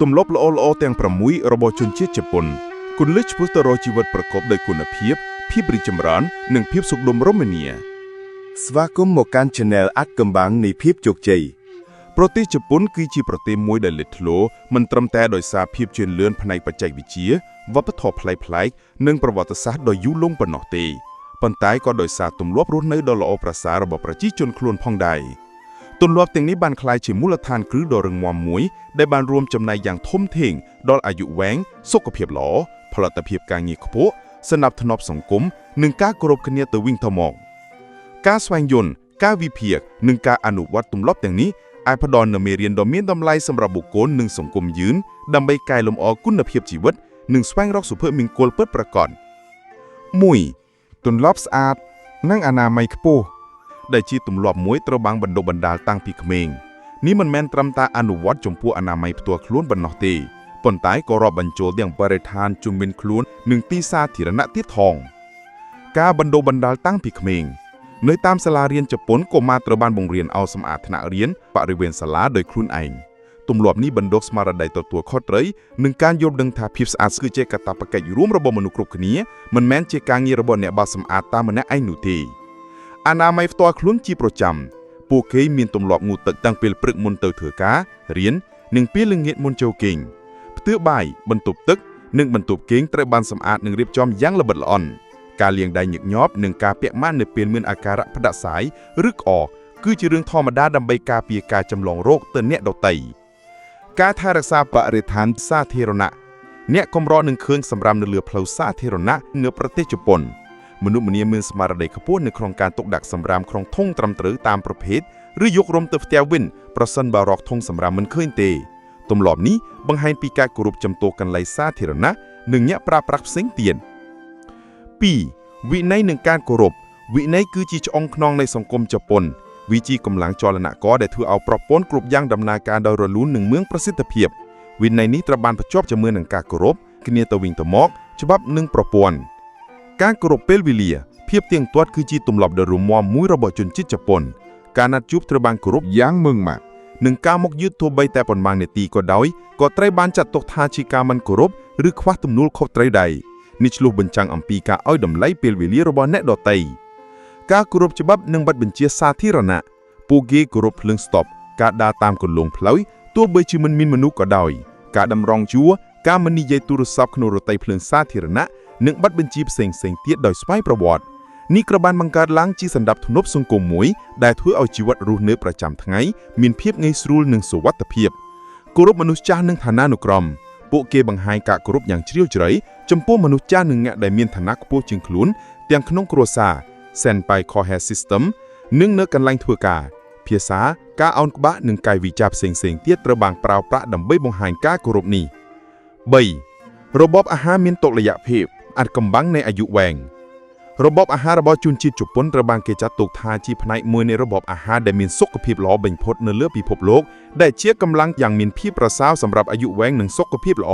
ទម្លាប់ល្អៗទាំង6របស់ជនជាតិជប៉ុនគន្លឹះឆ្ពោះទៅរកជីវិតប្រកបដោយគុណភាពភាពរីកចម្រើននិងភាពសុខដុមរមនាស្វាគមន៍មកកាន់ Channel អាត់កំបាំងនៃភាពជោគជ័យប្រទេសជប៉ុនគឺជាប្រទេសមួយដែលលេចធ្លោមិនត្រឹមតែដោយសារភាពជឿនលឿនផ្នែកបច្ចេកវិទ្យាវប្បធម៌ប្លែកៗនិងប្រវត្តិសាស្ត្រដ៏យូរលង់ប៉ុណ្ណោះទេប៉ុន្តែក៏ដោយសារទម្លាប់រស់នៅដ៏ល្អប្រសើររបស់ប្រជាជនខ្លួនផងដែរទម្លាប់ទាំងនេះបានក្លាយជាមូលដ្ឋានគ្រឹះដ៏រឹងមាំមួយដែលបានរួមចំណែកយ៉ាងធំធេងដល់អាយុវែងសុខភាពល្អផលិតភាពការងារខ្ពស់សណ្ដាប់ធ្នាប់សង្គមនិងការគោរពគ្នាទៅវិញទៅមកការស្វែងយល់ការវិភាគនិងការអនុវត្តទម្លាប់ទាំងនេះអាចផ្ដល់នូវមេរៀនដ៏មានតម្លៃសម្រាប់បុគ្គលនិងសង្គមយឺនដើម្បីកែលម្អគុណភាពជីវិតនិងស្វែងរកសុភមង្គលពិតប្រាកដ 1. ទម្លាប់ស្អាតនិងអនាម័យខ្ពស់ដែលជាទម្លាប់មួយត្រូវបានបណ្ដុះបណ្ដាលតាំងពីក្មេងនេះមិនមែនត្រឹមតែអនុវត្តចំពោះអនាម័យផ្ទាល់ខ្លួនប៉ុណ្ណោះទេប៉ុន្តែក៏រាប់បញ្ចូលទាំងបរិស្ថានជុំវិញខ្លួននិងទីសាធារណៈទៀតផងការបណ្ដុះបណ្ដាលតាំងពីក្មេងនៅតាមសាលារៀនជប៉ុនកុមារត្រូវបានបង្រៀនឲ្យសម្អាតថ្នាក់រៀនបរិវេណសាលាដោយខ្លួនឯងទម្លាប់នេះបណ្ដុះស្មារតីទទួលខុសត្រូវនិងការយល់ដឹងថាភាពស្អាតគឺជាកាតព្វកិច្ចរួមរបស់មនុស្សគ្រប់គ្នាមិនមែនជាការងាររបស់អ្នកបោសសម្អាតតាមម្នាក់ឯងនោះទេអនាម័យផ្ទាល់ខ្លួនជាប្រចាំពួកគេមានទម្លាប់ងូតទឹកតាំងពេលព្រឹកមុនទៅធ្វើការរៀននិងពេលល្ងាចមុនចូលគេងផ្ទះបាយបន្ទប់ទឹកនិងបន្ទប់គេងត្រូវបានសម្អាតនិងរៀបចំយ៉ាងល្បិតល្អន់ការលាងដៃញឹកញាប់និងការពាក់ម៉ាស់នៅពេលមានអាការៈផ្តាសាយឬក្អកគឺជារឿងធម្មតាដើម្បីការពារការចម្លងរោគទៅអ្នកដទៃការថែរក្សាបរិស្ថានសាធារណៈអ្នកកម្រនឹងឃើញសម្រាប់នៅលើផ្លូវសាធារណៈនៅប្រទេសជប៉ុនមនុស្សម្នាមានស្មារតីខ្ពស់នៅក្នុងការទុកដាក់សម្រាមក្នុងធុងត្រឹមត្រូវតាមប្រភេទឬយករំទៅផ្ទះវិញប្រសិនបើរកធុងសម្រាមមិនឃើញទេទម្លាប់នេះបង្ហាញពីការគោរពចំពោះកន្លែងសាធារណៈនិងអ្នកប្រើប្រាស់ផ្សេងទៀត 2. វិន័យនិងការគោរពវិន័យគឺជាឆ្អឹងខ្នងនៃសង្គមជប៉ុនវាជាកម្លាំងចលនាករដែលធ្វើឲ្យប្រព័ន្ធគ្រប់យ៉ាងដំណើរការដោយរលូននិងមានប្រសិទ្ធភាពវិន័យនេះត្រូវបានភ្ជាប់ជាមួយនឹងការគោរពគ្នាទៅវិញទៅមកច្បាប់និងប្រព័ន្ធការគោរពពេលវេលាភាពទៀងទាត់គឺជាទម្លាប់ដ៏រឹងមាំមួយរបស់ជនជាតិជប៉ុនការណាត់ជួបត្រូវបានគោរពយ៉ាងម៉ឺងម៉ាត់និងការមកយឺតទោះបីតែប៉ុន្មាននាទីក៏ដោយក៏ត្រូវបានចាត់ទុកថាជាការមិនគោរពឬខ្វះទំនួលខុសត្រូវដែរនេះឆ្លុះបញ្ចាំងអំពីការឲ្យតម្លៃពេលវេលារបស់អ្នកដទៃការគោរពច្បាប់និងបទបញ្ជាសាធារណៈពួកគេគោរពភ្លើងស្តុបការដើរតាមគន្លងផ្លូវទោះបីជាមិនមានមនុស្សក៏ដោយការតម្រង់ជួរការមិននិយាយទូរស័ព្ទក្នុងរថីភ្លើងសាធារណៈនិងបទបញ្ជាផ្សេងៗទៀតដោយស្វ័យប្រវត្តិនេះក៏បានបង្កើតឡើងជាសណ្ដាប់ធ្នាប់សង្គមមួយដែលធ្វើឲ្យជីវិតរស់នៅប្រចាំថ្ងៃមានភាពងាយស្រួលនិងសុវត្ថិភាពគោរពមនុស្សចាស់និងឋានានុក្រមពួកគេបង្ហាញការគោរពយ៉ាងជ្រាលជ្រៅចំពោះមនុស្សចាស់និងអ្នកដែលមានឋានៈខ្ពស់ជាងខ្លួនទាំងក្នុងគ្រួសារ Senpai Kohe System និងនៅកន្លែងធ្វើការភាសាការអោនក្បាលនិងកាយវិការផ្សេងៗទៀតត្រូវបានប្រើប្រាស់ដើម្បីបង្ហាញការគោរពនេះ 3. របបអាហារមានតុល្យភាពអាថ៌កំបាំងនៃអាយុវែងរបបអាហាររបស់ជនជាតិជប៉ុនត្រូវបានគេចាត់ទុកថាជាផ្នែកមួយនៃរបបអាហារដែលមានសុខភាពល្អបំផុតនៅលើពិភពលោកដែលជាកម្លាំងយ៉ាងមានភាពប្រសើរសម្រាប់អាយុវែងនិងសុខភាពល្អ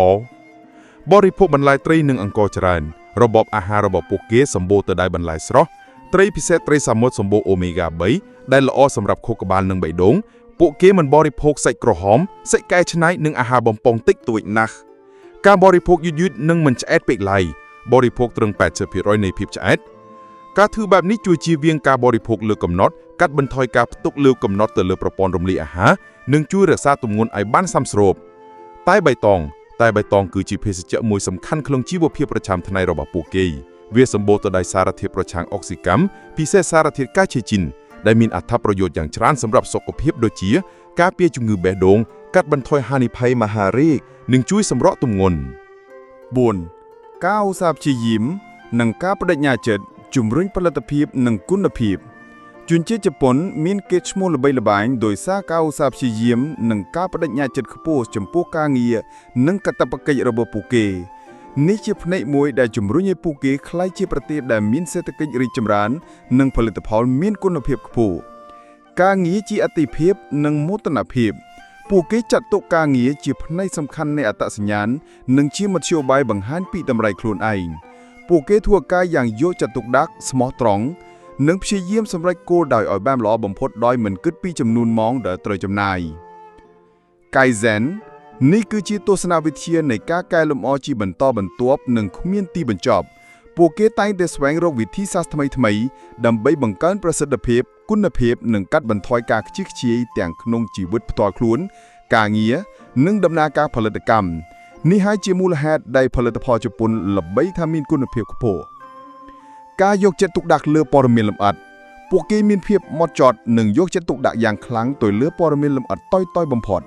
បរិភោគបន្លែត្រីនិងអង្ករច្រើនរបបអាហាររបស់ពួកគេសម្បូរទៅដោយបន្លែស្រស់ត្រីពិសេសត្រីសមុទ្រសម្បូរអូមេហ្គា 3 ដែលល្អសម្រាប់ខួរក្បាលនិងបេះដូងពួកគេមិនបរិភោគសាច់ក្រហមសាច់កែច្នៃនិងអាហារបំពងតិចតួចណាស់ការបរិភោគយឺតៗនិងមិនឆ្អែតពេកឡើយបរិភោគត្រឹម 80% នៃភាពឆ្អែតការធ្វើបែបនេះជួយជៀសវាងការបរិភោគលើកំណត់កាត់បន្ថយការផ្ទុកលើកំណត់ទៅលើប្រព័ន្ធរំលាយអាហារនិងជួយរក្សាទម្ងន់ឲ្យបានសមស្របតែបៃតងគឺជាភេសជ្ជៈមួយសំខាន់ក្នុងជីវភាពប្រចាំថ្ងៃរបស់ពួកគេវាសម្បូរទៅដោយសារធាតុប្រឆាំងអុកស៊ីកម្មពិសេសសារធាតុកាឆេជីនដែលមានអត្ថប្រយោជន៍យ៉ាងច្រើនសម្រាប់សុខភាពដូចជាការពារជំងឺបេះដូងកាត់បន្ថយហានិភ័យមហារីកនិងជួយសម្រកទម្ងន់ 4. ការឧស្សាហ៍ព្យាយាមនិងការបដិញ្ញាចិត្តជំរុញផលិតភាពនិងគុណភាពជនជាតិជប៉ុនមានកេរ្តិ៍ឈ្មោះល្បីល្បាញដោយសារការឧស្សាហ៍ព្យាយាមនិងការបដិញ្ញាចិត្តខ្ពស់ចំពោះការងារនិងកាតព្វកិច្ចរបស់ពួកគេនេះជាផ្នែកមួយដែលជំរុញឲ្យពួកគេក្លាយជាប្រទេសដែលមានសេដ្ឋកិច្ចរីកចម្រើននិងផលិតផលមានគុណភាពខ្ពស់ការងារជាអតិភិបនិងមោទនភាពពួកគេចាត់ទុកការងារជាផ្នែកសំខាន់នៃអត្តសញ្ញាណនិងជាមធ្យោបាយបង្ហាញពីតម្លៃខ្លួនឯងពួកគេធ្វើការយ៉ាងយកចិត្តទុកដាក់ស្មោះត្រង់និងព្យាយាមសម្រេចគោលដៅឲ្យបានល្អបំផុតដោយមិនគិតពីចំនួនម៉ោងដែលត្រូវចំណាយ Kaizen នេះគឺជាទស្សនវិជ្ជានៃការកែលម្អជាបន្តបន្ទាប់និងគ្មានទីបញ្ចប់ពួកគេតែងតែស្វែងរកវិធីសាស្ត្រថ្មីៗដើម្បីបង្កើនប្រសិទ្ធភាពគុណភាពនិងកាត់បន្ថយការខ្ជិះខ្ជាយទាំងក្នុងជីវិតផ្ទាល់ខ្លួនការងារនិងដំណើរការផលិតកម្មនេះហើយជាមូលហេតុដែលផលិតផលជប៉ុនល្បីថាមានគុណភាពខ្ពស់ការយកចិត្តទុកដាក់លើព័ត៌មានលម្អិតពួកគេមានភាពម៉ត់ចត់និងយកចិត្តទុកដាក់យ៉ាងខ្លាំងទៅលើព័ត៌មានលម្អិតតូចៗបំផុត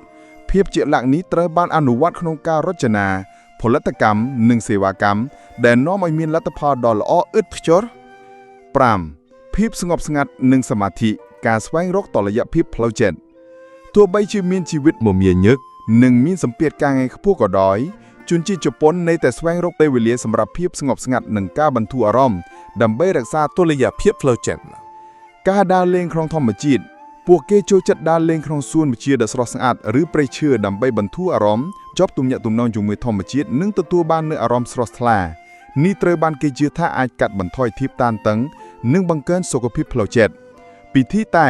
ភាពជាក់លាក់នេះត្រូវបានអនុវត្តក្នុងការរចនាផលិតកម្មនិងសេវាកម្មដែលនាំឲ្យមានលទ្ធផលដ៏ល្អឥតខ្ចោះ 5. ភាពស្ងប់ស្ងាត់និងសមាធិការស្វែងរកតុល្យភាពផ្លូវចិត្តទោះបីជាមានជីវិតមមាញឹកនិងមានសម្ពាធការងារខ្ពស់ក៏ដោយជនជាតិជប៉ុននៅតែស្វែងរកពេលវេលាសម្រាប់ភាពស្ងប់ស្ងាត់និងការបន្ធូរអារម្មណ៍ដើម្បីរក្សាតុល្យភាពផ្លូវចិត្តការដើរលេងក្នុងធម្មជាតិពួកគេចូលចិត្តដើរលេងក្នុងសួនវិជាដ៏ស្រស់ស្អាតឬព្រៃឈើដើម្បីបន្ធូរអារម្មណ៍ជាប់ទំនាក់ទំនងជាមួយធម្មជាតិនិងទទួលបាននូវអារម្មណ៍ស្រស់ថ្លានេះត្រូវបានគេជឿថាអាចកាត់បន្ថយភាពតានតឹងនិងបង្កើនសុខភាពផ្លូវចិត្តពិធីតែ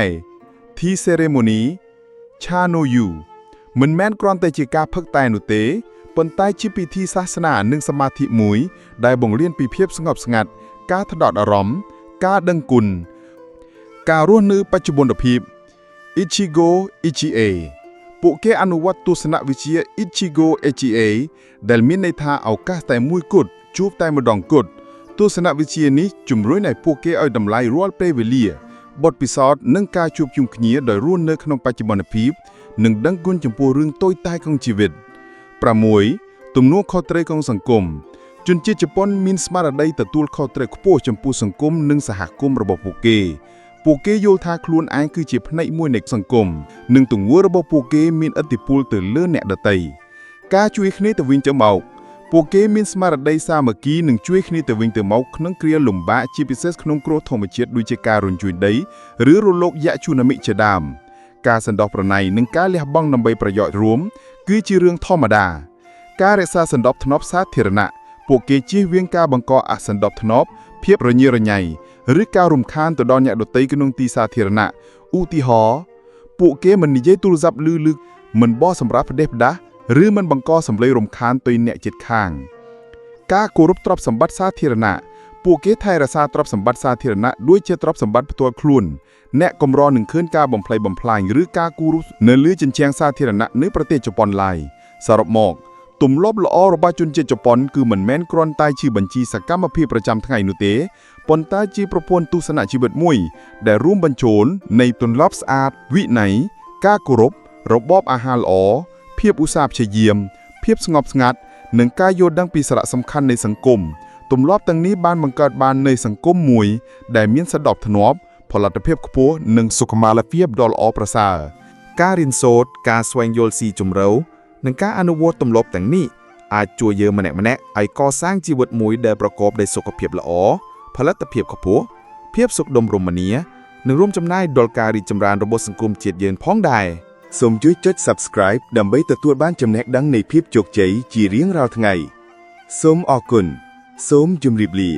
Tea Ceremony Cha no Yu មិនមែនគ្រាន់តែជាការផឹកតែនោះទេប៉ុន្តែជាពិធីសាសនានិងសមាធិមួយដែលបង្រៀនពីភាពស្ងប់ស្ងាត់ការថ្ដោតអារម្មណ៍ការដឹងគុណការរស់នៅបច្ចុប្បន្នភាព Ichigo Ichie ពួកគេអនុវត្តទស្សនវិជ្ជា Ichigo Ichie ដែលមានន័យថាឱកាសតែមួយគត់ជួបតែម្ដងគត់ទស្សនវិជ្ជានេះជំរុញឲ្យពួកគេឲ្យតម្លៃរាល់ពេលវេលាបទពិសោធន៍និងការជួបជុំគ្នាដោយរស់នៅក្នុងបច្ចុប្បន្នភាពនិងដឹងគុណចំពោះរឿងតូចតាចក្នុងជីវិត 6. ទំនួលខុសត្រូវក្នុងសង្គមជនជាតិជប៉ុនមានស្មារតីទទួលខុសត្រូវខ្ពស់ចំពោះសង្គមនិងសហគមន៍របស់ពួកគេយល់ថាខ្លួនឯងគឺជាផ្នែកមួយនៃសង្គមនិងទង្វើរបស់ពួកគេមានឥទ្ធិពលទៅលើអ្នកដទៃការជួយគ្នាទៅវិញទៅមកពួកគេមានស្មារតីសាមគ្គីនិងជួយគ្នាទៅវិញទៅមកក្នុងគ្រាលំបាកជាពិសេសក្នុងគ្រោះធម្មជាតិដូចជាការរញ្ជួយដីឬរលកយក្សជូណាមិជាដើមការសន្តោសប្រណីនិងការលះបង់ដើម្បីប្រយោជន៍រួមគឺជារឿងធម្មតាការរក្សាសណ្តាប់ធ្នាប់សាធារណៈពួកគេជៀសវាងការបង្កអសណ្តាប់ធ្នាប់ភាពរញ៉េរញ៉ៃឬការរំខានទៅដល់អ្នកដទៃក្នុងទីសាធារណៈឧទាហរណ៍ពួកគេមិននិយាយទូរស័ព្ទឮមិនបោះសម្រាប់ផ្ដេសផ្ដាសឬមិនបង្កសម្លេងរំខានទៅអ្នកជិតខាងការគោរពទ្រព្យសម្បត្តិសាធារណៈពួកគេថែរក្សាទ្រព្យសម្បត្តិសាធារណៈដូចជាទ្រព្យសម្បត្តិផ្ទាល់ខ្លួនអ្នកកម្រនឹងឃើញការបំផ្លិចបំផ្លាញឬការគូរនៅលើជញ្ជាំងសាធារណៈនៅប្រទេសជប៉ុនឡើយសរុបមកទម្លាប់ល្អរបស់ជនជាតិជប៉ុនគឺមិនមែនគ្រាន់តែជាបញ្ជីសកម្មភាពប្រចាំថ្ងៃនោះទេប៉ុន្តែជាប្រព័ន្ធទស្សនៈជីវិតមួយដែលរួមបញ្ចូលនៃទម្លាប់ស្អាតវិន័យការគោរពរបបអាហារល្អភាពឧស្សាហ៍ព្យាយាមភាពស្ងប់ស្ងាត់និងការយល់ដឹងពីសារៈសំខាន់នៃសង្គមទម្លាប់ទាំងនេះបានបង្កើតបាននៃសង្គមមួយដែលមានសណ្ដាប់ធ្នាប់ផលិតភាពខ្ពស់និងសុខុមាលភាពដ៏ល្អប្រសើរការរៀនសូត្រការស្វែងយល់ស៊ីជម្រៅនិងការអនុវត្តទម្លាប់ទាំងនេះអាចជួយយើងម្នាក់ៗឲ្យកសាងជីវិតមួយដែលប្រកបដោយសុខភាពល្អផលិតភាពខ្ពស់ភាពសុខដុមរមនានិងរួមចំណែកដល់ការរីកចម្រើនរបស់សង្គមជាតិយើងផងដែរសូមជួយចុច Subscribe ដើម្បីទទួលបានចំណេះដឹងនៃភាពជោគជ័យជារៀងរាល់ថ្ងៃសូមអរគុណសូមជម្រាបលា